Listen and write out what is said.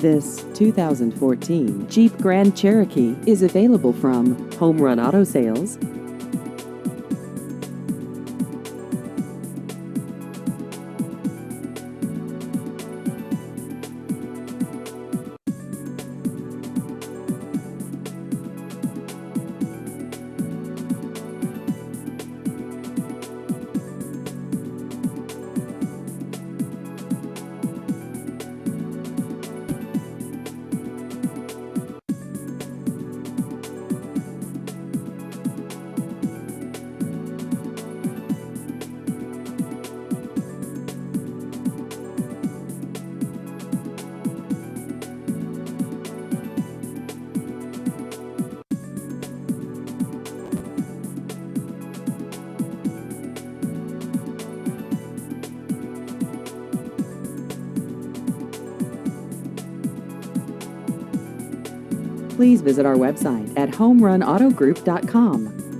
This 2014 Jeep Grand Cherokee is available from Home Run Auto Sales. Please visit our website at homerunautogroup.com.